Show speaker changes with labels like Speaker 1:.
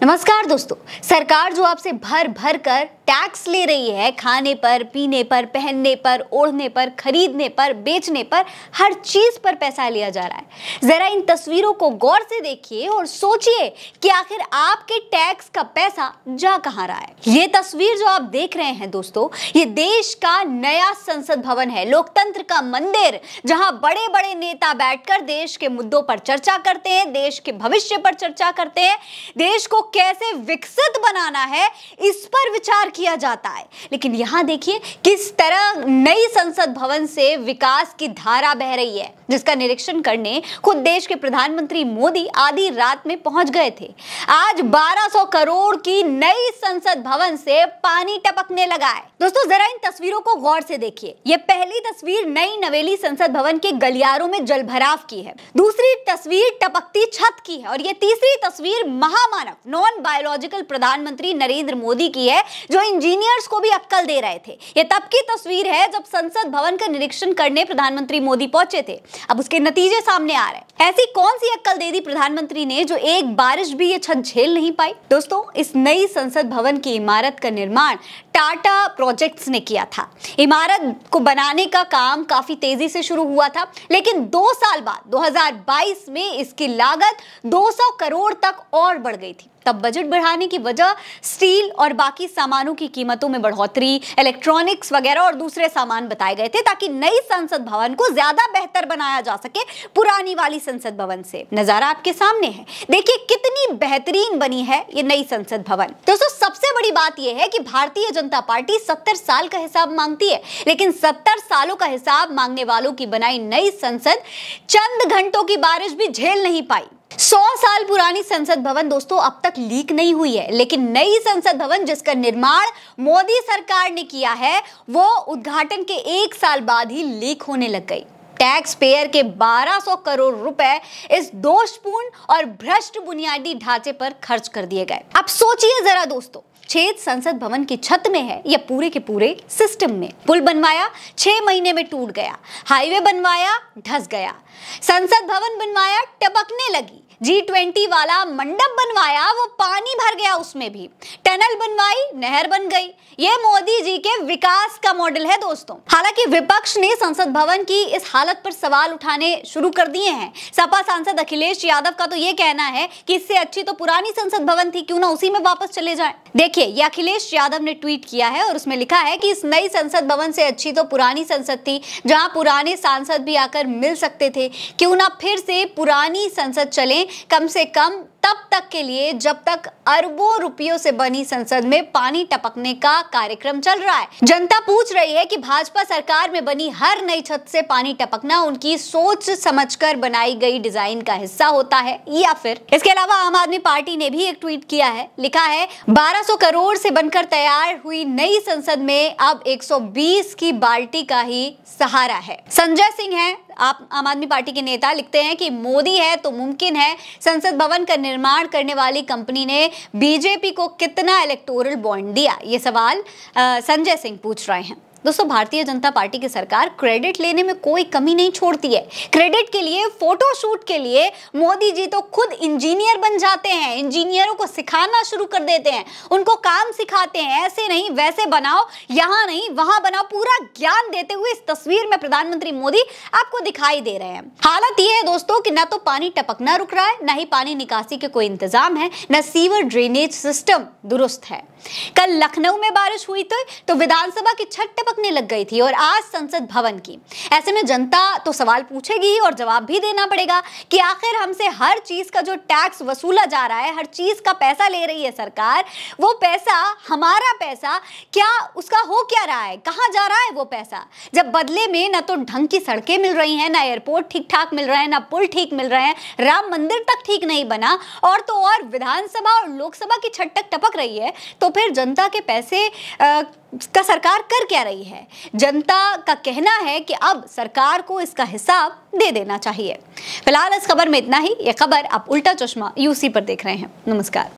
Speaker 1: नमस्कार दोस्तों, सरकार जो आपसे भर भर कर टैक्स ले रही है, खाने पर, पीने पर, पहनने पर, ओढ़ने पर, खरीदने पर, बेचने पर, हर चीज पर पैसा लिया जा रहा है। जरा इन तस्वीरों को गौर से देखिए और सोचिए कि आखिर आपके टैक्स का पैसा जा कहां रहा है। ये तस्वीर जो आप देख रहे हैं दोस्तों, ये देश का नया संसद भवन है, लोकतंत्र का मंदिर, जहां बड़े बड़े नेता बैठकर देश के मुद्दों पर चर्चा करते हैं, देश के भविष्य पर चर्चा करते हैं, देश को कैसे विकसित बनाना है इस पर विचार किया जाता है। लेकिन यहां देखिए किस तरह नई संसद भवन से विकास की धारा बह रही है, जिसका निरीक्षण करने खुद देश के प्रधानमंत्री मोदी आधी रात में पहुंच गए थे। आज 1200 करोड़ की नई संसद भवन से पानी टपकने लगा है। दोस्तों जरा इन तस्वीरों को गौर से देखिए। यह पहली तस्वीर नई नवेली संसद भवन के गलियारों में जलभराव की है, दूसरी तस्वीर टपकती छत की है और यह तीसरी तस्वीर महामानव नॉन बायोलॉजिकल प्रधानमंत्री नरेंद्र मोदी की है, जो इंजीनियर्स को भी अक्कल दे रहे थे। यह तब की तस्वीर है जब संसद भवन का निरीक्षण करने प्रधानमंत्री मोदी पहुंचे थे। अब उसके नतीजे सामने आ रहे हैं। ऐसी कौन सी अक्कल दे दी प्रधानमंत्री ने जो एक बारिश भी ये छत झेल नहीं पाई। दोस्तों इस नई संसद भवन की इमारत का निर्माण टाटा प्रोजेक्ट्स ने किया था। इमारत को बनाने का काम काफी तेजी से शुरू हुआ था, लेकिन 2 साल बाद 2022 में इसकी लागत 200 करोड़ तक और बढ़ गई थी। तब बजट बढ़ाने की वजह स्टील और बाकी सामानों की कीमतों में बढ़ोतरी, इलेक्ट्रॉनिक्स वगैरह और दूसरे सामान बताए गए थे, ताकि नई संसद भवन को ज्यादा बेहतर बनाया जा सके पुरानी वाली संसद भवन से। नजारा आपके सामने है, देखिए कितनी बेहतरीन बनी है ये नई संसद भवन। दोस्तों सबसे बड़ी बात यह है कि भारतीय जनता पार्टी 70 साल का हिसाब मांगती है, लेकिन 70 सालों का हिसाब मांगने वालों की बनाई नई संसद चंद घंटों की बारिश भी झेल नहीं पाई। 100 साल पुरानी संसद भवन दोस्तों अब तक लीक नहीं हुई है, लेकिन नई संसद भवन जिसका निर्माण मोदी सरकार ने किया है, वो उद्घाटन के 1 साल बाद ही लीक होने लग गई। टैक्स पेयर के 1200 करोड़ रुपए इस दोषपूर्ण और भ्रष्ट बुनियादी ढांचे पर खर्च कर दिए गए। अब सोचिए जरा दोस्तों, छेद संसद भवन की छत में है या पूरे के पूरे सिस्टम में। पुल बनवाया 6 महीने में टूट गया, हाईवे बनवाया धंस गया, संसद भवन बनवाया टपकने लगी, G20 वाला मंडप बनवाया वो पानी भर गया उसमें भी, टनल बनवाई नहर बन गई। ये मोदी जी के विकास का मॉडल है दोस्तों। हालांकि विपक्ष ने संसद भवन की इस हालत पर सवाल उठाने शुरू कर दिए हैं। सपा सांसद अखिलेश यादव का तो ये कहना है कि इससे अच्छी तो पुरानी संसद भवन थी, क्यों ना उसी में वापस चले जाएं। देखिए ये अखिलेश यादव ने ट्वीट किया है और उसमें लिखा है कि इस नई संसद भवन से अच्छी तो पुरानी संसद थी, जहां पुराने सांसद भी आकर मिल सकते थे। क्यों ना फिर से पुरानी संसद चले, कम से कम तब तक के लिए जब तक अरबों रुपयों से बनी संसद में पानी टपकने का कार्यक्रम चल रहा है। जनता पूछ रही है कि भाजपा सरकार में बनी हर नई छत से पानी टपकना उनकी सोच समझकर बनाई गई डिजाइन का हिस्सा होता है या फिर। इसके अलावा आम आदमी पार्टी ने भी एक ट्वीट किया है, लिखा है 1200 करोड़ से बनकर तैयार हुई नई संसद में अब 120 की बाल्टी का ही सहारा है। संजय सिंह है आम आदमी पार्टी के नेता, लिखते हैं कि मोदी है तो मुमकिन है। संसद भवन का निर्माण करने वाली कंपनी ने बीजेपी को कितना इलेक्टोरल बॉन्ड दिया, ये सवाल संजय सिंह पूछ रहे हैं। दोस्तों भारतीय जनता पार्टी की सरकार क्रेडिट लेने में कोई कमी नहीं छोड़ती है। क्रेडिट के लिए, फोटोशूट के लिए मोदी जी तो खुद इंजीनियर बन जाते हैं, इंजीनियरों को सिखाना शुरू कर देते हैं, उनको काम सिखाते हैं, ऐसे नहीं वैसे बनाओ, यहाँ नहीं वहां बनाओ, पूरा ज्ञान देते हुए इस तस्वीर में प्रधानमंत्री मोदी आपको दिखाई दे रहे हैं। हालत यह है दोस्तों कि ना तो पानी टपकना रुक रहा है, ना ही पानी निकासी के कोई इंतजाम है, न सीवर ड्रेनेज सिस्टम दुरुस्त है। कल लखनऊ में बारिश हुई थी तो विधानसभा की छत टपकने लग गई थी और आज संसद भवन की। ऐसे में जनता तो सवाल पूछेगी और जवाब भी देना पड़ेगा कि आखिर हमसे हर चीज का जो टैक्स वसूला जा रहा है, हर चीज का पैसा ले रही है सरकार, वो पैसा हमारा पैसा क्या उसका हो क्या रहा है, कहां जा रहा है वो पैसा, जब बदले में ना तो ढंग की सड़कें मिल रही हैं, ना एयरपोर्ट ठीक ठाक मिल रहे हैं, ना पुल ठीक मिल रहे हैं, राम मंदिर तक ठीक नहीं बना और तो और विधानसभा और लोकसभा की छत तक टपक रही है। तो फिर जनता के पैसे का सरकार कर क्या रही है। जनता का कहना है कि अब सरकार को इसका हिसाब दे देना चाहिए। फिलहाल इस खबर में इतना ही। यह खबर आप उल्टा चश्मा यूसी पर देख रहे हैं। नमस्कार।